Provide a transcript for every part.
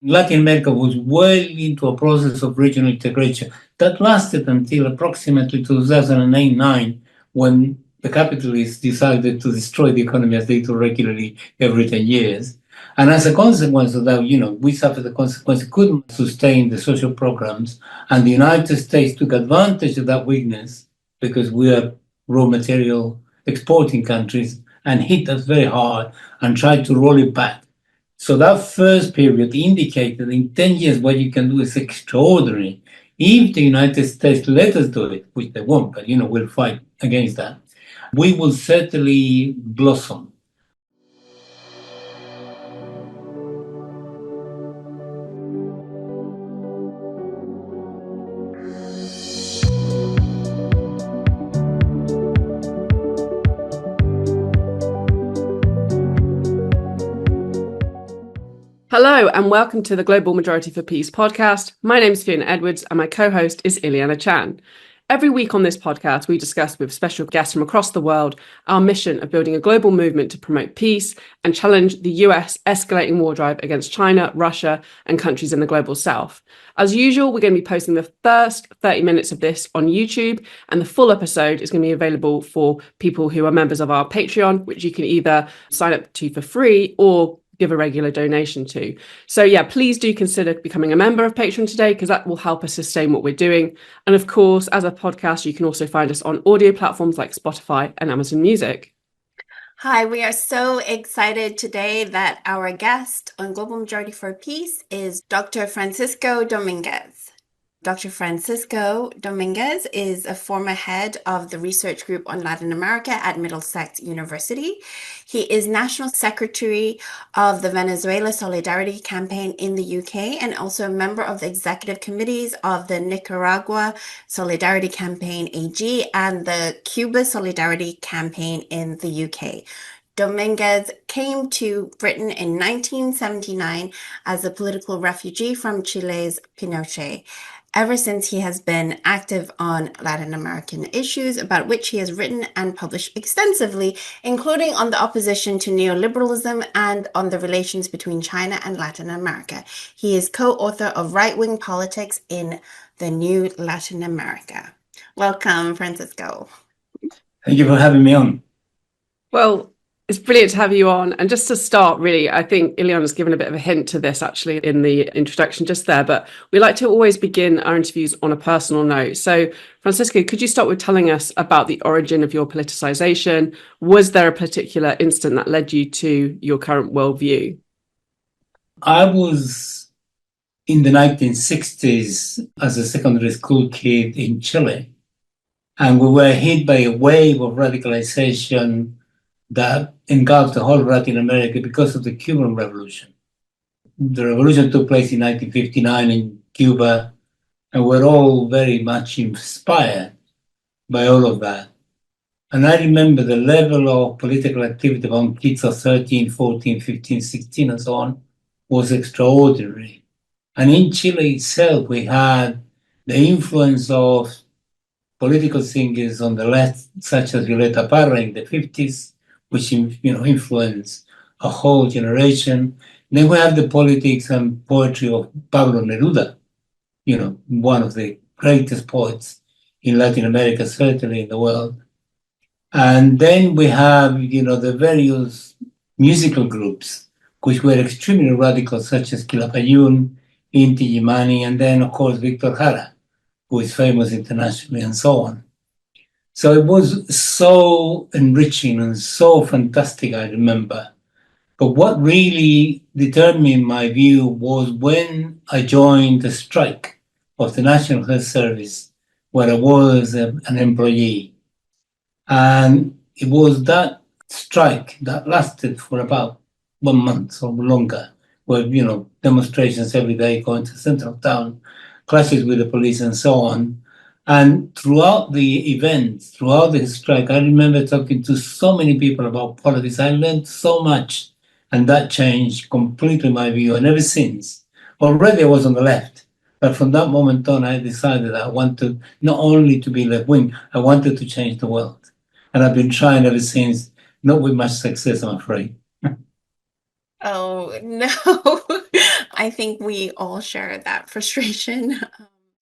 Latin America was well into a process of regional integration that lasted until approximately 2008-9, when the capitalists decided to destroy the economy as they do regularly every 10 years. And as a consequence of that, we suffered the consequence, couldn't sustain the social programs, and the United States took advantage of that weakness because we are raw material exporting countries and hit us very hard and tried to roll it back. So that first period indicated in 10 years what you can do is extraordinary. If the United States let us do it, which they won't, but we'll fight against that, we will certainly blossom. Hello and welcome to the Global Majority for Peace podcast. My name is Fiona Edwards and my co-host is Ileana Chan. Every week on this podcast, we discuss with special guests from across the world our mission of building a global movement to promote peace and challenge the US escalating war drive against China, Russia, and countries in the global south. As usual, we're going to be posting the first 30 minutes of this on YouTube, and the full episode is going to be available for people who are members of our Patreon, which you can either sign up to for free or give a regular donation to. So yeah, please do consider becoming a member of Patreon today, because that will help us sustain what we're doing. And of course, as a podcast, you can also find us on audio platforms like Spotify and Amazon Music. Hi, we are so excited today that our guest on Global Majority for Peace is Dr. Francisco Dominguez. Dr. Francisco Dominguez is a former head of the research group on Latin America at Middlesex University. He is National Secretary of the Venezuela Solidarity Campaign in the UK and also a member of the executive committees of the Nicaragua Solidarity Campaign AG and the Cuba Solidarity Campaign in the UK. Dominguez came to Britain in 1979 as a political refugee from Chile's Pinochet. Ever since, he has been active on Latin American issues, about which he has written and published extensively, including on the opposition to neoliberalism and on the relations between China and Latin America. He is co-author of Right-Wing Politics in the New Latin America. Welcome, Francisco. Thank you for having me on. Well, it's brilliant to have you on. And just to start, really, I think Ileana's given a bit of a hint to this actually in the introduction just there, but we like to always begin our interviews on a personal note. So Francisco, could you start with telling us about the origin of your politicization? Was there a particular incident that led you to your current worldview? I was in the 1960s as a secondary school kid in Chile, and we were hit by a wave of radicalization that engulfed the whole Latin America because of the Cuban Revolution. The revolution took place in 1959 in Cuba, and we're all very much inspired by all of that. And I remember the level of political activity among kids of 13, 14, 15, 16, and so on was extraordinary. And in Chile itself, we had the influence of political thinkers on the left, such as Violeta Parra in the 50s, which influenced a whole generation. Then we have the politics and poetry of Pablo Neruda, one of the greatest poets in Latin America, certainly in the world. And then we have, the various musical groups, which were extremely radical, such as Quilapayún, Inti Illimani, and then, of course, Victor Jara, who is famous internationally, and so on. So it was so enriching and so fantastic, I remember. But what really determined my view was when I joined the strike of the National Health Service, where I was an employee. And it was that strike that lasted for about 1 month or longer, where, demonstrations every day going to the center of town, clashes with the police and so on. And throughout the events, throughout the strike, I remember talking to so many people about politics. I learned so much, and that changed completely my view. And ever since, already I was on the left, but from that moment on, I decided I wanted not only to be left-wing, I wanted to change the world. And I've been trying ever since, not with much success, I'm afraid. Oh, no. I think we all share that frustration.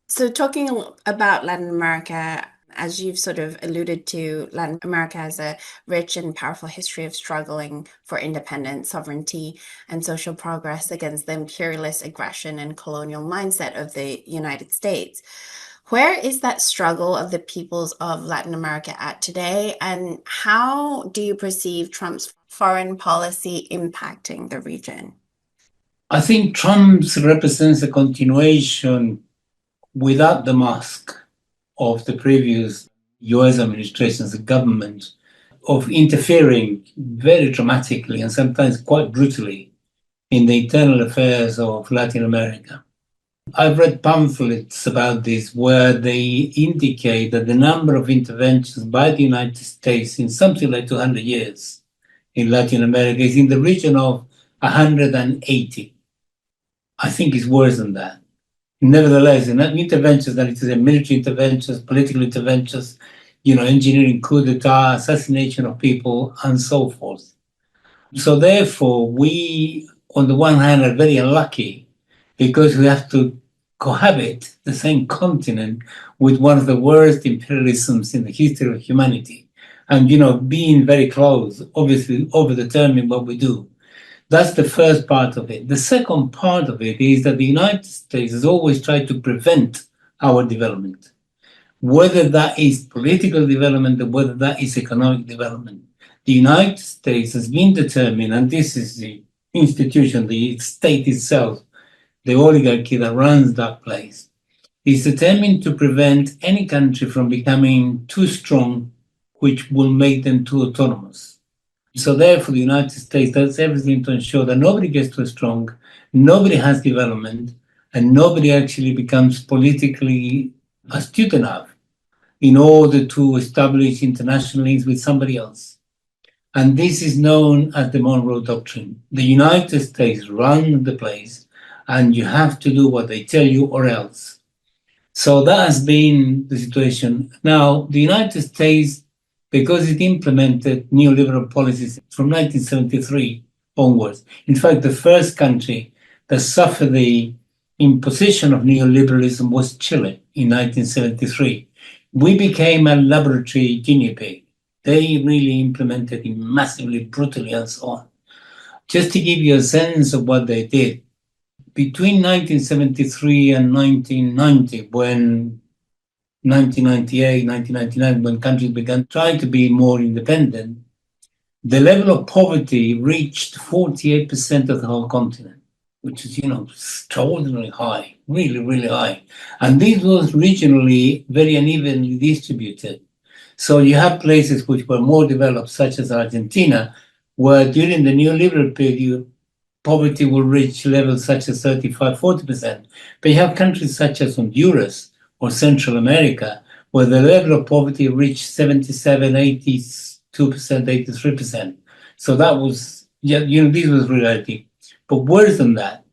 So, talking about Latin America, as you've sort of alluded to, Latin America has a rich and powerful history of struggling for independence, sovereignty, and social progress against the imperialist aggression and colonial mindset of the United States. Where is that struggle of the peoples of Latin America at today, and how do you perceive Trump's foreign policy impacting the region? I think Trump's represents a continuation without the mask of the previous US administration's government of interfering very dramatically and sometimes quite brutally in the internal affairs of Latin America. I've read pamphlets about this where they indicate that the number of interventions by the United States in something like 200 years in Latin America is in the region of 180. I think it's worse than that. Nevertheless, in interventions, that it is military interventions, political interventions, engineering coup d'etat, assassination of people, and so forth. So therefore, we, on the one hand, are very unlucky because we have to cohabit the same continent with one of the worst imperialisms in the history of humanity. And, being very close, obviously, overdetermine what we do. That's the first part of it. The second part of it is that the United States has always tried to prevent our development, whether that is political development or whether that is economic development. The United States has been determined, and this is the institution, the state itself, the oligarchy that runs that place, is determined to prevent any country from becoming too strong, which will make them too autonomous. So therefore, the United States does everything to ensure that nobody gets too strong, nobody has development, and nobody actually becomes politically astute enough in order to establish international links with somebody else. And this is known as the Monroe Doctrine. The United States run the place, and you have to do what they tell you or else. So that has been the situation. Now, the United States, because it implemented neoliberal policies from 1973 onwards. In fact, the first country that suffered the imposition of neoliberalism was Chile in 1973. We became a laboratory guinea pig. They really implemented it massively, brutally, and so on. Just to give you a sense of what they did, between 1973 and 1990, when 1998, 1999, when countries began trying to be more independent, the level of poverty reached 48% of the whole continent, which is, extraordinarily high, really, really high. And this was regionally very unevenly distributed. So you have places which were more developed, such as Argentina, where during the neoliberal period, poverty will reach levels such as 35, 40%. But you have countries such as Honduras, or Central America, where the level of poverty reached 77, 82%, 83%. So that was, this was reality. But worse than that,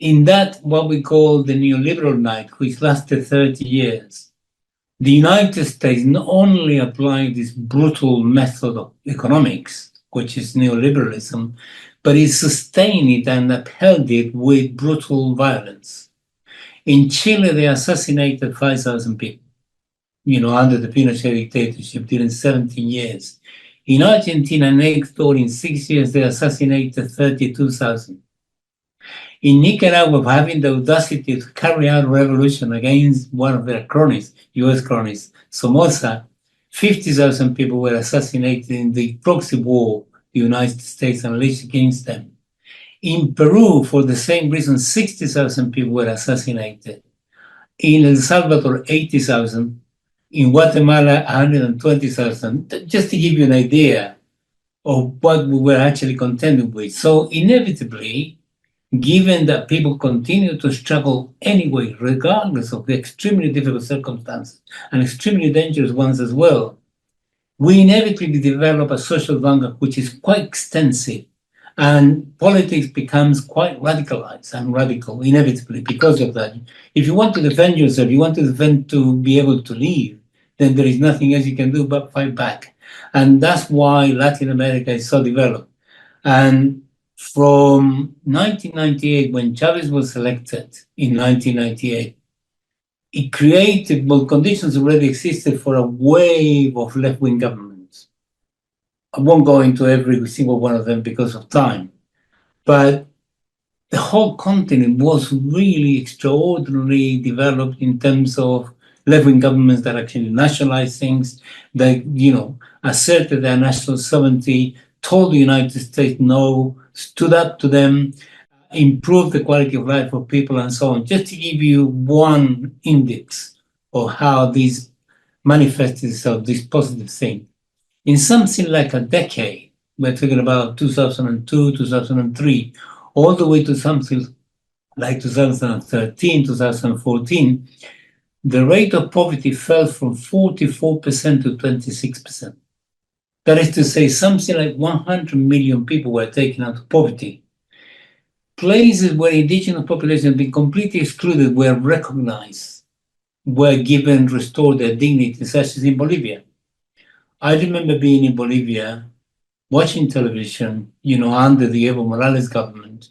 in that what we call the neoliberal night, which lasted 30 years, the United States not only applied this brutal method of economics, which is neoliberalism, but it sustained it and upheld it with brutal violence. In Chile, they assassinated 5,000 people, under the Pinochet dictatorship during 17 years. In Argentina, next door, in 6 years, they assassinated 32,000. In Nicaragua, having the audacity to carry out a revolution against one of their cronies, US cronies, Somoza, 50,000 people were assassinated in the proxy war the United States unleashed against them. In Peru, for the same reason, 60,000 people were assassinated. In El Salvador, 80,000. In Guatemala, 120,000. Just to give you an idea of what we were actually contending with. So inevitably, given that people continue to struggle anyway, regardless of the extremely difficult circumstances and extremely dangerous ones as well, we inevitably develop a social vanguard which is quite extensive. And politics becomes quite radicalized and radical, inevitably, because of that. If you want to defend yourself, you want to defend to be able to live, then there is nothing else you can do but fight back. And that's why Latin America is so developed. And From 1998, when Chavez was elected in 1998, it created, well, conditions already existed for a wave of left-wing governments. I won't go into every single one of them because of time, but the whole continent was really extraordinarily developed in terms of left-wing governments that actually nationalized things, that, asserted their national sovereignty, told the United States no, stood up to them, improved the quality of life for people and so on. Just to give you one index of how this manifests itself, this positive thing. In something like a decade, we're talking about 2002, 2003, all the way to something like 2013, 2014, the rate of poverty fell from 44% to 26%. That is to say, something like 100 million people were taken out of poverty. Places where indigenous populations had been completely excluded were recognized, were given, restored their dignity, such as in Bolivia. I remember being in Bolivia, watching television, under the Evo Morales government,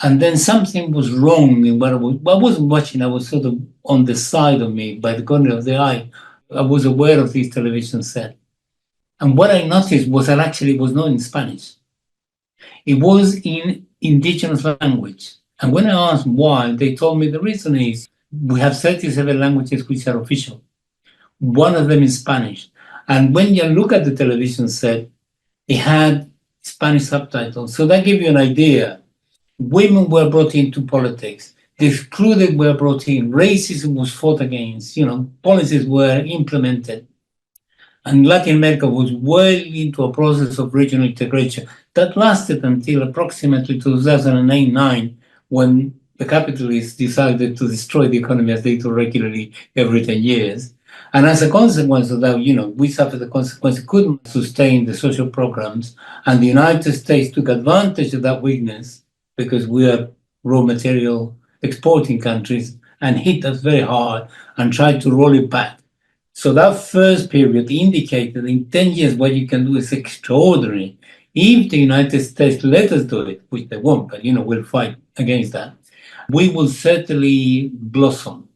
and then something was wrong in what I wasn't watching, I was sort of on the side of me, by the corner of the eye. I was aware of this television set. And what I noticed was that actually it was not in Spanish. It was in indigenous language. And when I asked why, they told me the reason is we have 37 languages which are official. One of them is Spanish. And when you look at the television set, it had Spanish subtitles. So that gives you an idea. Women were brought into politics. The excluded were brought in. Racism was fought against. Policies were implemented. And Latin America was well into a process of regional integration that lasted until approximately 2008-9, when the capitalists decided to destroy the economy as they do regularly every 10 years. And as a consequence of that, we suffered the consequence, couldn't sustain the social programs, and the United States took advantage of that weakness because we are raw material exporting countries and hit us very hard and tried to roll it back. So that first period indicated in 10 years what you can do is extraordinary. If the United States let us do it, which they won't, but we'll fight against that, we will certainly blossom.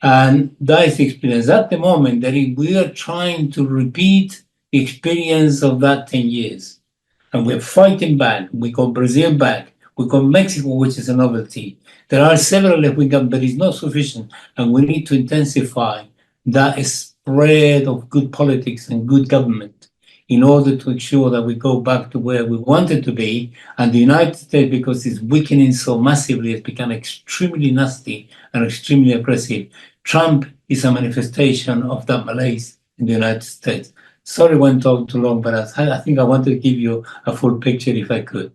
And that is the experience. At the moment, that we are trying to repeat the experience of that 10 years. And we're fighting back. We got Brazil back. We got Mexico, which is a novelty. There are several left wing governments, but it's not sufficient. And we need to intensify that spread of good politics and good government in order to ensure that we go back to where we wanted to be. And the United States, because it's weakening so massively, has become extremely nasty and extremely aggressive. Trump is a manifestation of that malaise in the United States. Sorry, I went on too long, but I think I wanted to give you a full picture if I could.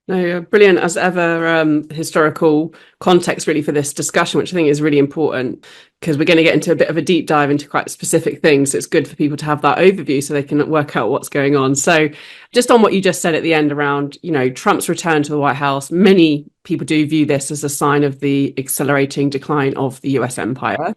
No, brilliant as ever, historical context really for this discussion, which I think is really important because we're going to get into a bit of a deep dive into quite specific things. So it's good for people to have that overview so they can work out what's going on. So just on what you just said at the end around, Trump's return to the White House, many people do view this as a sign of the accelerating decline of the US empire.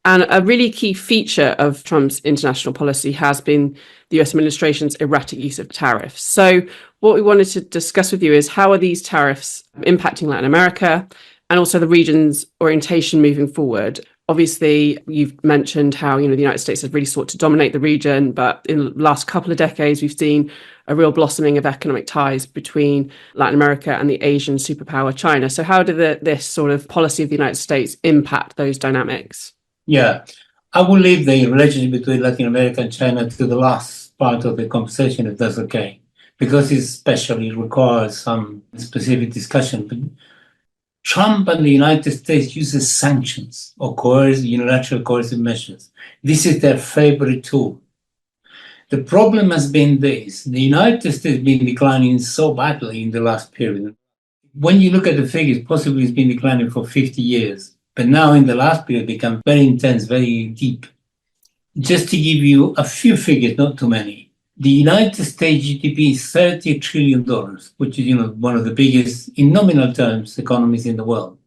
And a really key feature of Trump's international policy has been the US administration's erratic use of tariffs. So what we wanted to discuss with you is how are these tariffs impacting Latin America and also the region's orientation moving forward? Obviously, you've mentioned how, the United States has really sought to dominate the region, but in the last couple of decades, we've seen a real blossoming of economic ties between Latin America and the Asian superpower China. So how did this sort of policy of the United States impact those dynamics? Yeah, I will leave the relationship between Latin America and China to the last part of the conversation, if that's okay, because it especially requires some specific discussion. But Trump and the United States uses sanctions or unilateral coercive measures. This is their favorite tool. The problem has been this: the United States has been declining so badly in the last period. When you look at the figures, possibly it's been declining for 50 years. But now in the last period, it became very intense, very deep. Just to give you a few figures, not too many. The United States GDP is $30 trillion, which is one of the biggest, in nominal terms, economies in the world.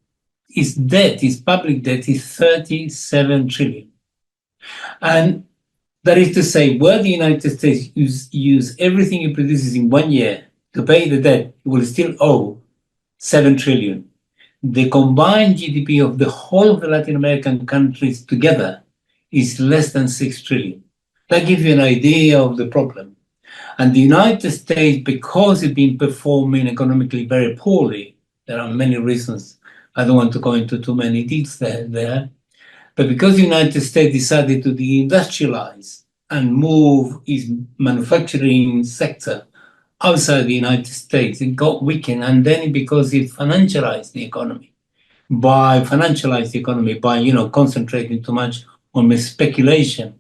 Its debt, its public debt, is 37 trillion. And that is to say, where the United States use everything it produces in 1 year to pay the debt, it will still owe 7 trillion. The combined GDP of the whole of the Latin American countries together is less than 6 trillion. That gives you an idea of the problem. And the United States, because it's been performing economically very poorly, there are many reasons. I don't want to go into too many details there. But because the United States decided to deindustrialize and move its manufacturing sector outside the United States, it got weakened. And then because it financialized the economy by concentrating too much on speculation.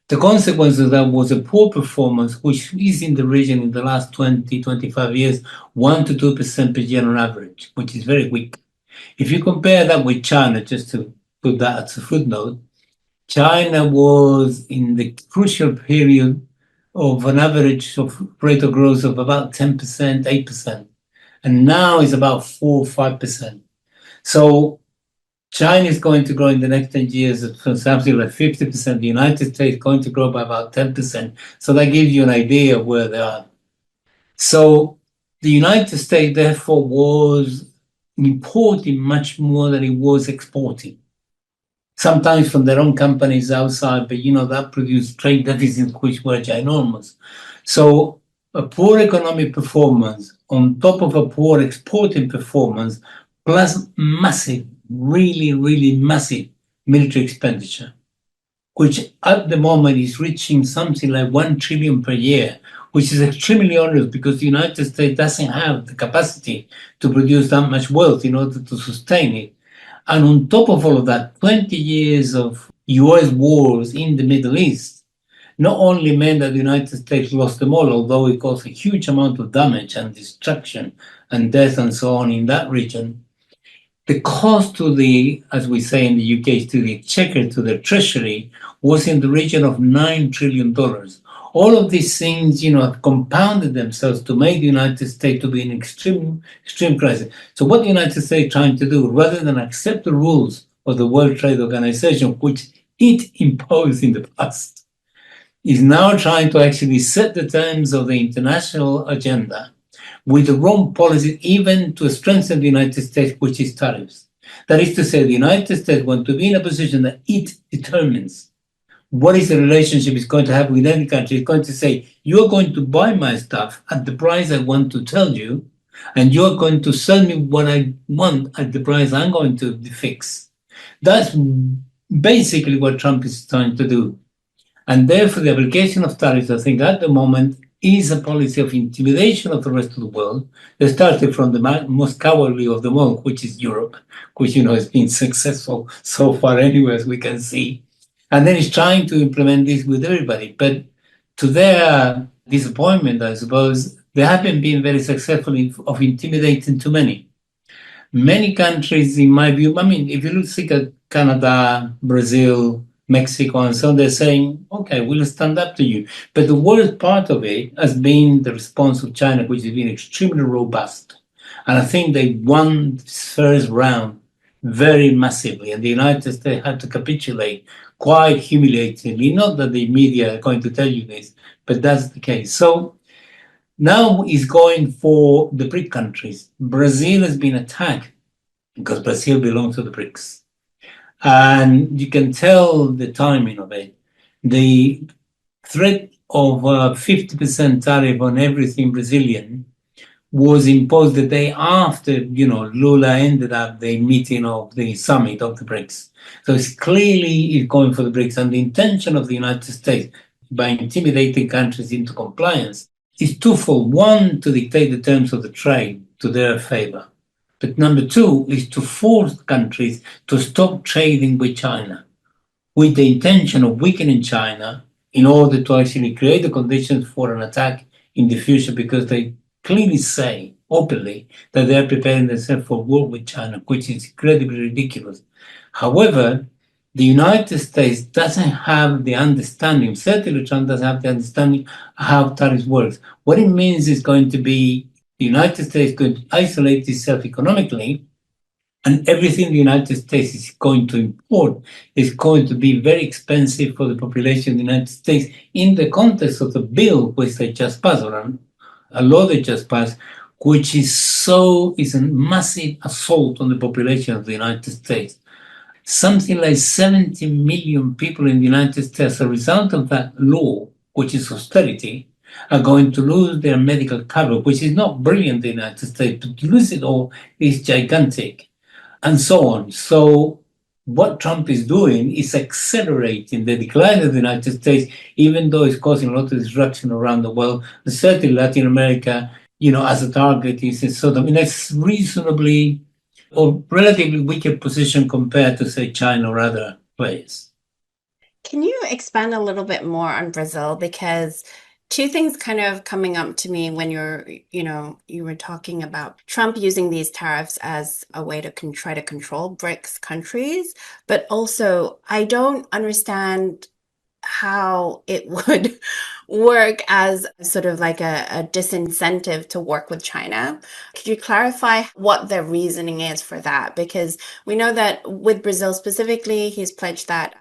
The consequence of that was a poor performance, which is in the region in the last 20, 25 years, 1 to 2% per year on average, which is very weak. If you compare that with China, just to put that as a footnote, China was in the crucial period of an average of rate of growth of about 10%, 8%, and now is about 4 or 5%. So China is going to grow in the next 10 years at something like 50%. The United States is going to grow by about 10%. So that gives you an idea of where they are. So the United States, therefore, was importing much more than it was exporting. Sometimes from their own companies outside, but that produced trade deficits which were ginormous. So a poor economic performance on top of a poor exporting performance, plus massive, really, really massive military expenditure, which at the moment is reaching something like 1 trillion per year, which is extremely onerous because the United States doesn't have the capacity to produce that much wealth in order to sustain it. And on top of all of that, 20 years of US wars in the Middle East not only meant that the United States lost them all, although it caused a huge amount of damage and destruction and death and so on in that region. The cost to the, as we say in the UK, to the exchequer, to the treasury, was in the region of $9 trillion. All of these things, have compounded themselves to make the United States to be in extreme crisis. So what the United States is trying to do, rather than accept the rules of the World Trade Organization, which it imposed in the past, is now trying to actually set the terms of the international agenda with the wrong policy, even to strengthen the United States, which is tariffs. That is to say, the United States wants to be in a position that it determines what is the relationship it's going to have with any country. It's going to say, you're going to buy my stuff at the price I want to tell you, and you're going to sell me what I want at the price I'm going to fix. That's basically what Trump is trying to do. And therefore, the application of tariffs, I think, at the moment, is a policy of intimidation of the rest of the world. They started from the most cowardly of them all, which is Europe, which, has been successful so far anyway, as we can see. And then it's trying to implement this with everybody. But to their disappointment, I suppose, they haven't been very successful of intimidating too many. Many countries, in my view, if you look at Canada, Brazil, Mexico, and so on, they're saying, okay, we'll stand up to you. But the worst part of it has been the response of China, which has been extremely robust. And I think they won this first round very massively. And the United States had to capitulate quite humiliatingly. Not that the media are going to tell you this, but that's the case. So now he's going for the BRIC countries. Brazil has been attacked because Brazil belongs to the BRICS. And you can tell the timing of it. The threat of a 50% tariff on everything Brazilian was imposed the day after, Lula ended up the meeting of the summit of the BRICS. So it's clearly going for the BRICS. And the intention of the United States, by intimidating countries into compliance, is twofold. One, to dictate the terms of the trade to their favor. But number two is to force countries to stop trading with China, with the intention of weakening China in order to actually create the conditions for an attack in the future, because they clearly say openly that they are preparing themselves for war with China, which is incredibly ridiculous. However, the United States doesn't have the understanding, certainly Trump doesn't have the understanding how tariffs works. What it means is going to be the United States going to isolate itself economically, and everything the United States is going to import is going to be very expensive for the population of the United States in the context of the bill which they just passed, or a law that just passed, which is a massive assault on the population of the United States. Something like 70 million people in the United States, as a result of that law, which is austerity, are going to lose their medical cover, which is not brilliant in the United States, but to lose it all is gigantic, and so on. So what Trump is doing is accelerating the decline of the United States, even though it's causing a lot of disruption around the world, certainly Latin America, as a target is sort of in a reasonably or relatively weaker position compared to, say, China or other players. Can you expand a little bit more on Brazil? Because two things kind of coming up to me when you were talking about Trump using these tariffs as a way to try to control BRICS countries, but also I don't understand how it would work as sort of like a disincentive to work with China. Could you clarify what the reasoning is for that? Because we know that with Brazil specifically, he's pledged that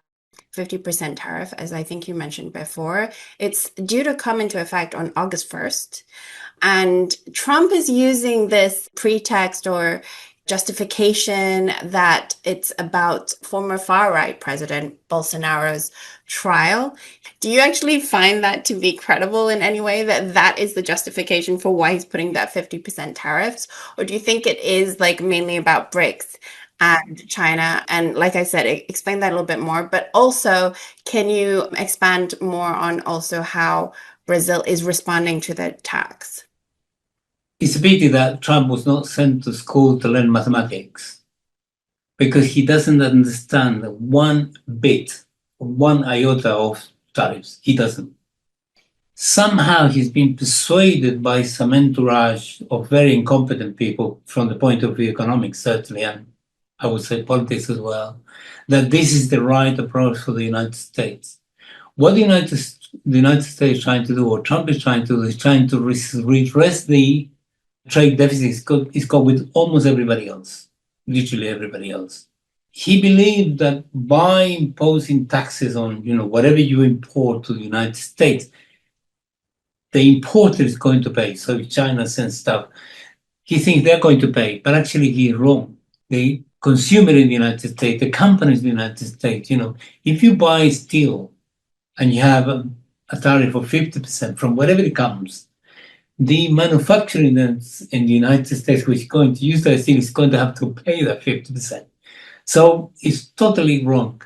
50% tariff, as I think you mentioned before. It's due to come into effect on August 1st. And Trump is using this pretext or justification that it's about former far-right President Bolsonaro's trial. Do you actually find that to be credible in any way, that that is the justification for why he's putting that 50% tariffs? Or do you think it is like mainly about BRICS and China? And like I said, explain that a little bit more. But also, can you expand more on also how Brazil is responding to the tax? It's a pity that Trump was not sent to school to learn mathematics, because he doesn't understand one bit, one iota of tariffs. He doesn't. Somehow he's been persuaded by some entourage of very incompetent people from the point of view economics, certainly, and I would say politics as well, that this is the right approach for the United States. What the United States is trying to do, or Trump is trying to do, is trying to redress the trade deficit is got with almost everybody else, literally everybody else. He believed that by imposing taxes on whatever you import to the United States, the importer is going to pay. So if China sends stuff, he thinks they're going to pay, but actually he's wrong. The consumer in the United States, the companies in the United States, if you buy steel and you have a tariff of 50% from wherever it comes, the manufacturing in the United States, which is going to use that steel, is going to have to pay that 50%. So it's totally wrong.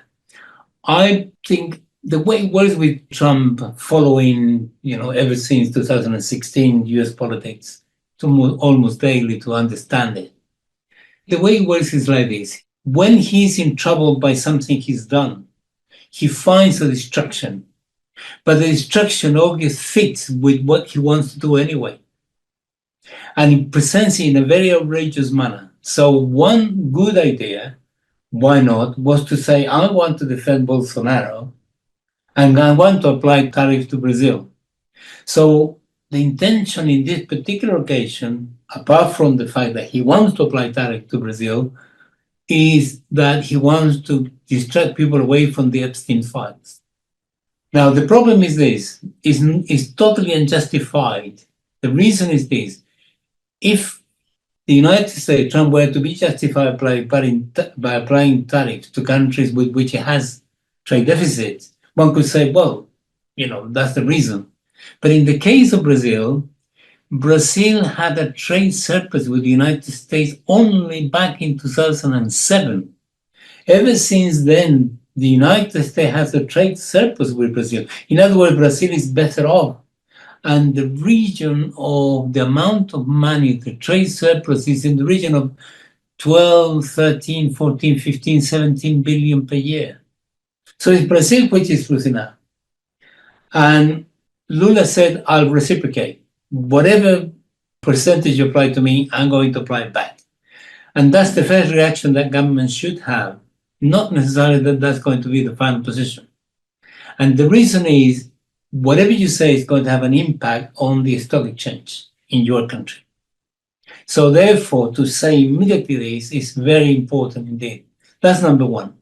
I think the way it works with Trump following, ever since 2016 US politics, almost daily to understand it. The way it works is like this. When he's in trouble by something he's done, he finds a distraction. But the distraction always fits with what he wants to do anyway. And he presents it in a very outrageous manner. So one good idea, why not, was to say, I want to defend Bolsonaro and I want to apply tariffs to Brazil. So the intention in this particular occasion, apart from the fact that he wants to apply tariff to Brazil, is that he wants to distract people away from the Epstein files. Now, the problem is this, is totally unjustified. The reason is this. If the United States, Trump, were to be justified by applying tariffs to countries with which it has trade deficits, one could say, well, that's the reason. But in the case of Brazil, Brazil had a trade surplus with the United States only back in 2007. Ever since then, the United States has a trade surplus with Brazil. In other words, Brazil is better off. And the region of the amount of money, the trade surplus, is in the region of 12, 13, 14, 15, 17 billion per year. So it's Brazil which is losing out. And Lula said, I'll reciprocate. Whatever percentage you apply to me, I'm going to apply back. And that's the first reaction that government should have. Not necessarily that that's going to be the final position. And the reason is, whatever you say is going to have an impact on the stock exchange in your country. So therefore, to say immediately this is very important indeed. That's number one.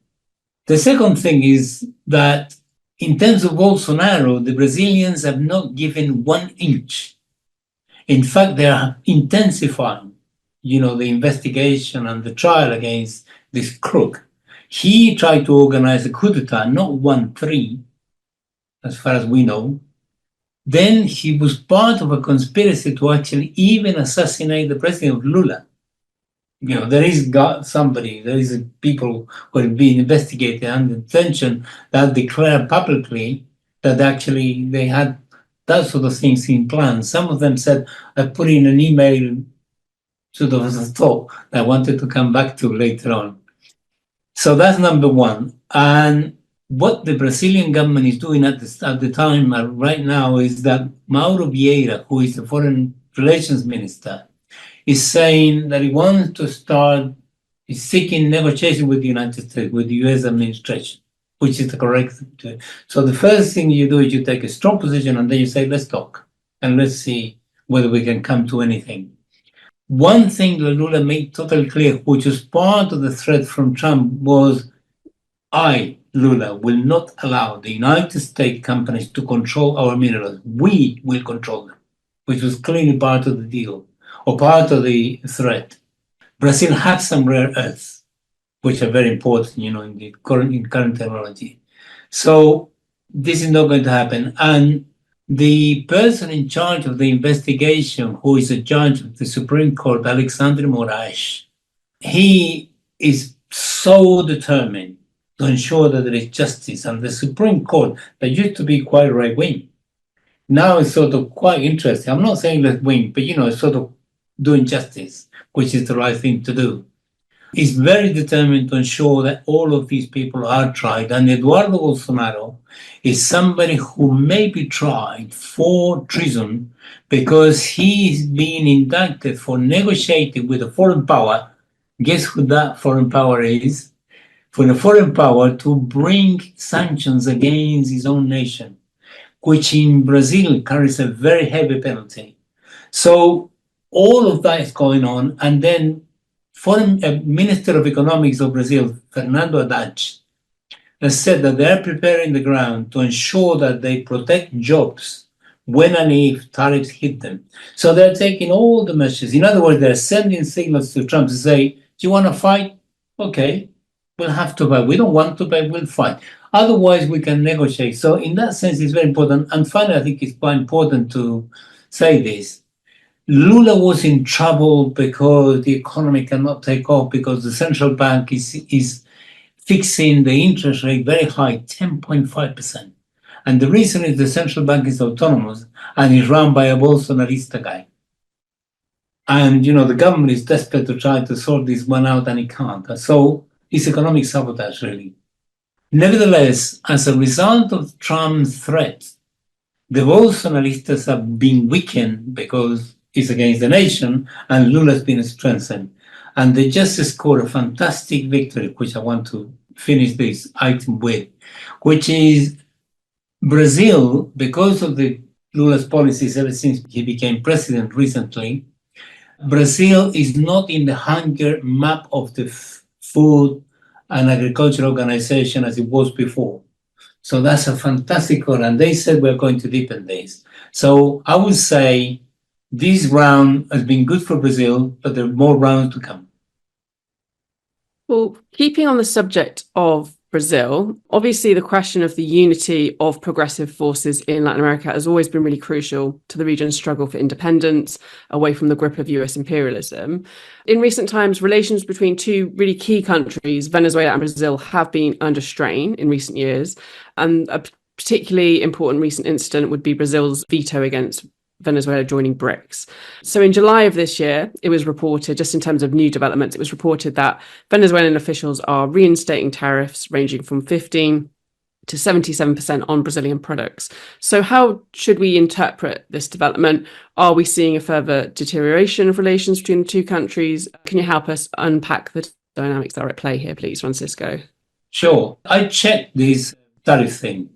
The second thing is that in terms of Bolsonaro, the Brazilians have not given 1 inch In fact, they are intensifying, the investigation and the trial against this crook. He tried to organize a coup d'etat, not 1-3, as far as we know. Then he was part of a conspiracy to actually even assassinate the president, Lula. There is people who have been investigated under detention that declare publicly that actually they had that sort of things in plan. Some of them said, I put in an email sort of as a thought that I wanted to come back to later on. So that's number one. And what the Brazilian government is doing at the time right now is that Mauro Vieira, who is the foreign relations minister, is saying that he wants to start seeking negotiation with the United States, with the US administration, which is the correct thing to do. So the first thing you do is you take a strong position and then you say, let's talk and let's see whether we can come to anything. One thing that Lula made totally clear, which was part of the threat from Trump, was I, Lula, will not allow the United States companies to control our minerals. We will control them, which was clearly part of the deal or part of the threat. Brazil has some rare earths, which are very important, in current technology. So this is not going to happen. And the person in charge of the investigation, who is a judge of the Supreme Court, Alexandre Moraes, he is so determined to ensure that there is justice. And the Supreme Court, that used to be quite right-wing, now is sort of quite interesting. I'm not saying left-wing, but, it's sort of doing justice, which is the right thing to do. Is very determined to ensure that all of these people are tried. And Eduardo Bolsonaro is somebody who may be tried for treason because he's been indicted for negotiating with a foreign power. Guess who that foreign power is? For the foreign power to bring sanctions against his own nation, which in Brazil carries a very heavy penalty. So all of that is going on. And then Foreign Minister of Economics of Brazil, Fernando Haddad, has said that they're preparing the ground to ensure that they protect jobs when and if tariffs hit them. So they're taking all the measures. In other words, they're sending signals to Trump to say, do you want to fight? Okay, we'll have to fight. We don't want to fight, we'll fight. Otherwise, we can negotiate. So in that sense, it's very important. And finally, I think it's quite important to say this. Lula was in trouble because the economy cannot take off because the central bank is fixing the interest rate very high, 10.5%. And the reason is the central bank is autonomous and is run by a Bolsonarista guy. And, the government is desperate to try to sort this one out and it can't. So it's economic sabotage, really. Nevertheless, as a result of Trump's threats, the Bolsonaristas have been weakened because it's against the nation, and Lula's been strengthened. And they just scored a fantastic victory, which I want to finish this item with, which is Brazil, because of the Lula's policies ever since he became president recently, Brazil is not in the hunger map of the Food and Agriculture Organization as it was before. So that's a fantastic one. And they said we're going to deepen this. So I would say this round has been good for Brazil, but there are more rounds to come. Well, keeping on the subject of Brazil, obviously the question of the unity of progressive forces in Latin America has always been really crucial to the region's struggle for independence, away from the grip of US imperialism. In recent times, relations between two really key countries, Venezuela and Brazil, have been under strain in recent years. And a particularly important recent incident would be Brazil's veto against Venezuela joining BRICS. So in July of this year, it was reported, just in terms of new developments, it was reported that Venezuelan officials are reinstating tariffs ranging from 15 to 77% on Brazilian products. So how should we interpret this development? Are we seeing a further deterioration of relations between the two countries? Can you help us unpack the dynamics that are at play here, please, Francisco? Sure. I checked this tariff thing.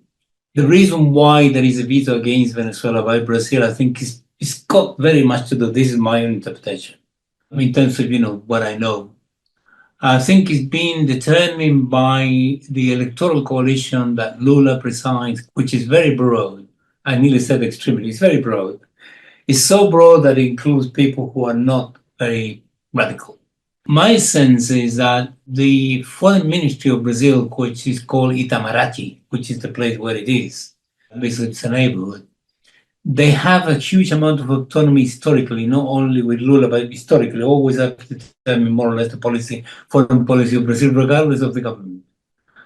The reason why there is a veto against Venezuela by Brazil, I think, is got very much to do. This is my own interpretation. In terms of, what I know. I think it's being determined by the electoral coalition that Lula presides, which is very broad. I nearly said extremely. It's very broad. is so broad that it includes people who are not very radical. My sense is that the foreign ministry of Brazil, which is called Itamaraty, which is the place where it is, basically it's a neighborhood, they have a huge amount of autonomy historically, not only with Lula, but historically, always have to determine more or less the foreign policy of Brazil, regardless of the government,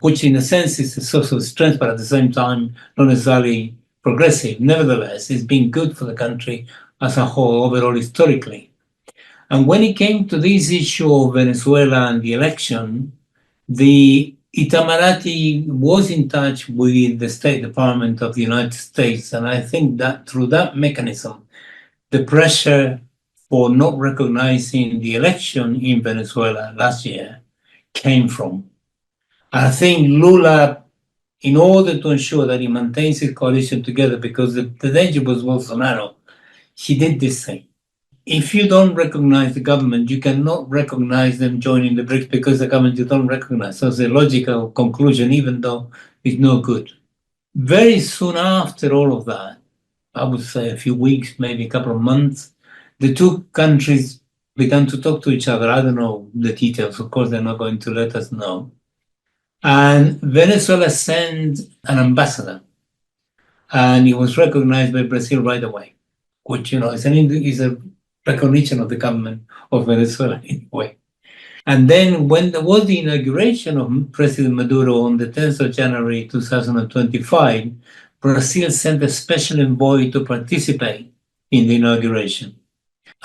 which in a sense is a source of strength, but at the same time, not necessarily progressive. Nevertheless, it's been good for the country as a whole, overall, historically. And when it came to this issue of Venezuela and the election, the Itamaraty was in touch with the State Department of the United States. And I think that through that mechanism, the pressure for not recognizing the election in Venezuela last year came from. I think Lula, in order to ensure that he maintains his coalition together, because the danger was Bolsonaro, he did this thing. If you don't recognize the government, you cannot recognize them joining the BRICS because the government you don't recognize. So it's a logical conclusion, even though it's no good. Very soon after all of that, I would say a few weeks, maybe a couple of months, the two countries began to talk to each other. I don't know the details. Of course, they're not going to let us know. And Venezuela sent an ambassador, and he was recognized by Brazil right away, which, is a recognition of the government of Venezuela in a way. And then when there was the inauguration of President Maduro on the 10th of January 2025, Brazil sent a special envoy to participate in the inauguration.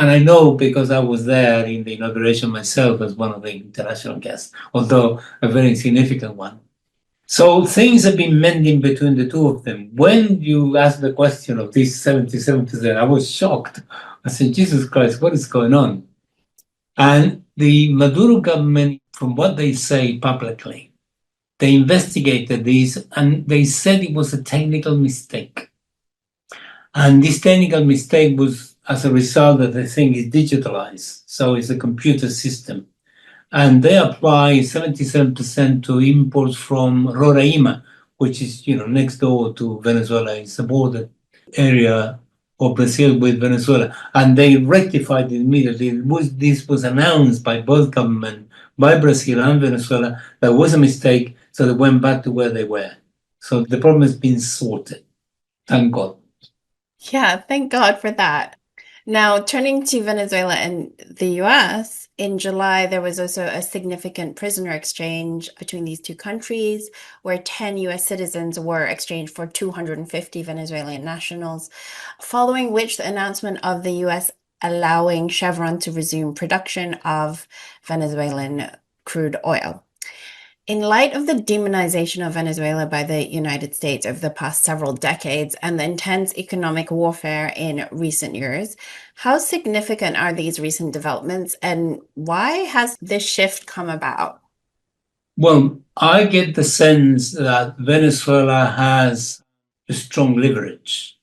And I know because I was there in the inauguration myself as one of the international guests, although a very significant one. So things have been mending between the two of them. When you asked the question of these 77%, I was shocked. I said, Jesus Christ, what is going on? And the Maduro government, from what they say publicly, they investigated this and they said it was a technical mistake. And this technical mistake was as a result that the thing is digitalized. So it's a computer system. And they apply 77% to imports from Roraima, which is, next door to Venezuela. It's a border area of Brazil with Venezuela. And they rectified it immediately. This was announced by both governments, by Brazil and Venezuela. That was a mistake, so they went back to where they were. So the problem has been sorted. Thank God. Yeah, thank God for that. Now, turning to Venezuela and the US, in July, there was also a significant prisoner exchange between these two countries, where 10 US citizens were exchanged for 250 Venezuelan nationals, following which the announcement of the US allowing Chevron to resume production of Venezuelan crude oil. In light of the demonization of Venezuela by the United States over the past several decades and the intense economic warfare in recent years, how significant are these recent developments and why has this shift come about? Well, I get the sense that Venezuela has a strong leverage.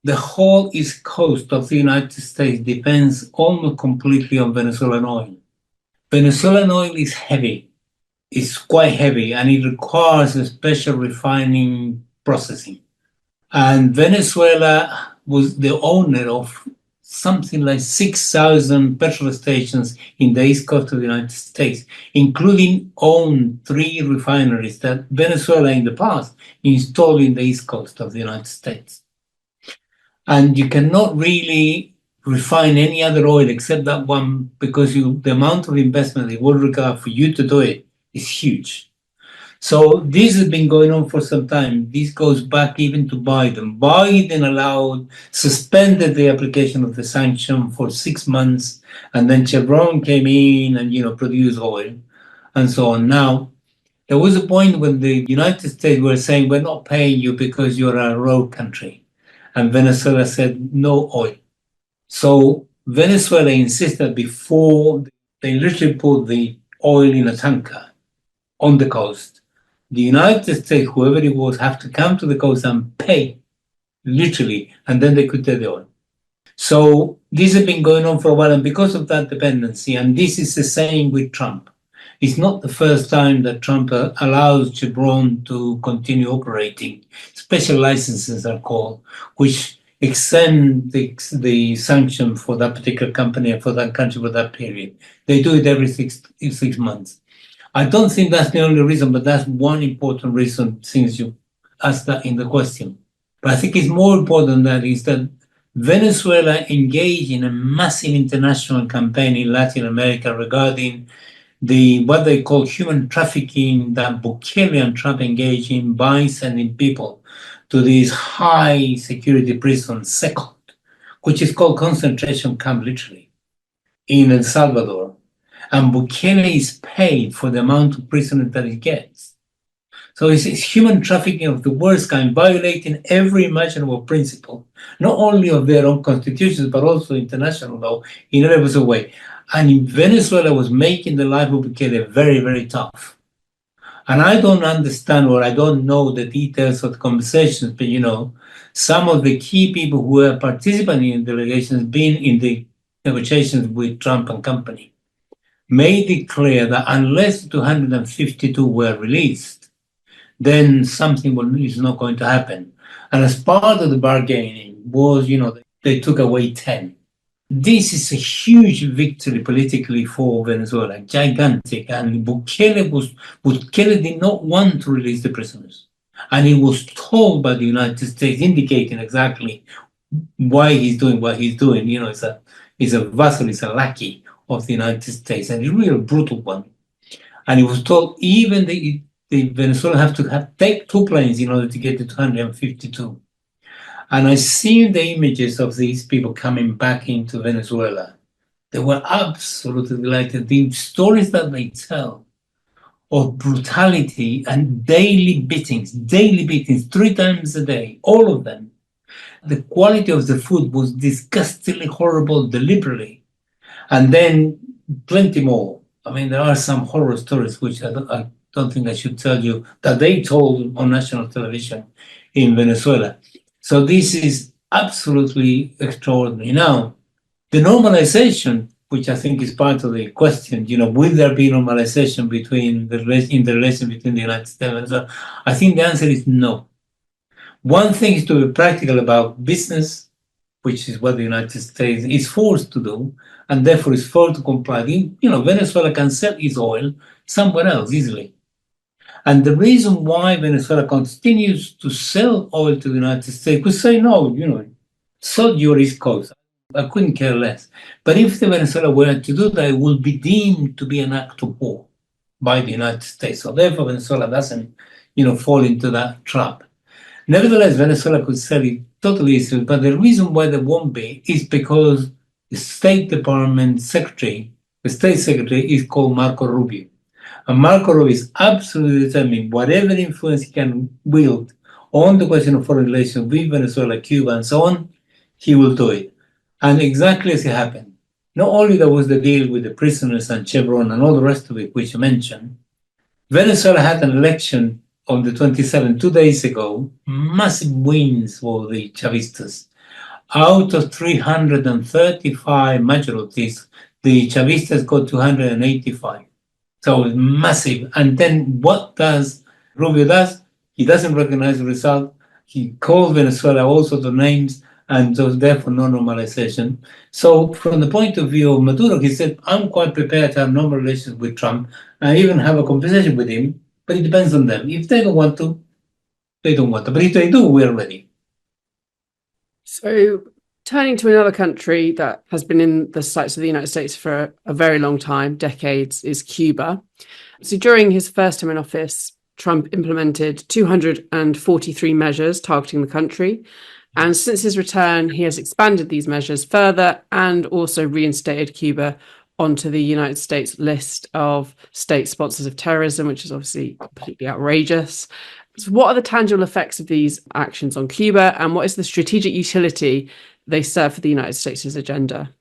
The whole east coast of the United States depends almost completely on Venezuelan oil. Venezuelan oil is heavy. It's quite heavy and it requires a special refining processing. And Venezuela was the owner of something like 6,000 petrol stations in the east coast of the United States, including owned 3 refineries that Venezuela in the past installed in the east coast of the United States. And you cannot really refine any other oil except that one because the amount of investment it will require for you to do it is huge. So this has been going on for some time. This goes back even to Biden. Biden suspended the application of the sanction for 6 months, and then Chevron came in and produced oil and so on. Now, there was a point when the United States were saying, we're not paying you because you're a rogue country. And Venezuela said, no oil. So Venezuela insisted before they literally put the oil in a tanker on the coast, the United States, whoever it was, have to come to the coast and pay, literally, and then they could take the oil. So this has been going on for a while, and because of that dependency, and this is the same with Trump, it's not the first time that Trump allows Chevron to continue operating. Special licenses are called, which extend the sanction for that particular company and for that country for that period. They do it every 6 months. I don't think that's the only reason, but that's one important reason since you asked that in the question. But I think it's more important that Venezuela engaged in a massive international campaign in Latin America regarding what they call human trafficking that Bukele and Trump engage in by sending people to these high security prisons, Sept, which is called concentration camp literally, in El Salvador. And Bukele is paid for the amount of prisoners that he gets. So it's human trafficking of the worst kind, violating every imaginable principle, not only of their own constitutions, but also international law in every possible way. And Venezuela was making the life of Bukele very, very tough. And I don't understand, or I don't know the details of the conversations, but some of the key people who were participating in delegations, being in the negotiations with Trump and company, made it clear that unless 252 were released, then something is not going to happen. And as part of the bargaining was, they took away 10. This is a huge victory politically for Venezuela, gigantic. And Bukele did not want to release the prisoners. And he was told by the United States, indicating exactly why he's doing what he's doing. He's a vassal, he's a lackey of the United States, and he's a real brutal one. And he was told even the Venezuela have to take 2 planes in order to get to 252. And I see the images of these people coming back into Venezuela. They were absolutely delighted. The stories that they tell of brutality and daily beatings, 3 times a day, all of them. The quality of the food was disgustingly horrible deliberately. And then plenty more. I mean, there are some horror stories which I don't think I should tell you that they told on national television in Venezuela. So this is absolutely extraordinary. Now, the normalization, which I think is part of the question, will there be normalization in the relation between the United States and Venezuela? I think the answer is no. One thing is to be practical about business, which is what the United States is forced to do, and therefore is forced to comply. Venezuela can sell its oil somewhere else easily. And the reason why Venezuela continues to sell oil to the United States, we say, no, sell your East Coast. I couldn't care less. But if the Venezuela were to do that, it will be deemed to be an act of war by the United States. So therefore, Venezuela doesn't, fall into that trap. Nevertheless, Venezuela could sell it totally easily. But the reason why there won't be is because the State Department secretary, the state secretary, is called Marco Rubio. And Marco Rubio is absolutely determined, whatever influence he can wield on the question of foreign relations with Venezuela, Cuba, and so on, he will do it. And exactly as it happened. Not only there was the deal with the prisoners and Chevron and all the rest of it, which you mentioned, Venezuela had an election on the 27th, 2 days ago, massive wins for the Chavistas. Out of 335 majorities, the Chavistas got 285. So it's massive. And then what does Rubio does? He doesn't recognize the result. He calls Venezuela all sorts of names, and so therefore no normalization. So from the point of view of Maduro, he said, I'm quite prepared to have normal relations with Trump. I even have a conversation with him, but it depends on them. If they don't want to, they don't want to. But if they do, we're ready. So turning to another country that has been in the sights of the United States for a very long time, decades, is Cuba. So during his first term in office, Trump implemented 243 measures targeting the country. And since his return, he has expanded these measures further and also reinstated Cuba onto the United States list of state sponsors of terrorism, which is obviously completely outrageous. So what are the tangible effects of these actions on Cuba, and what is the strategic utility they serve for the United States' agenda?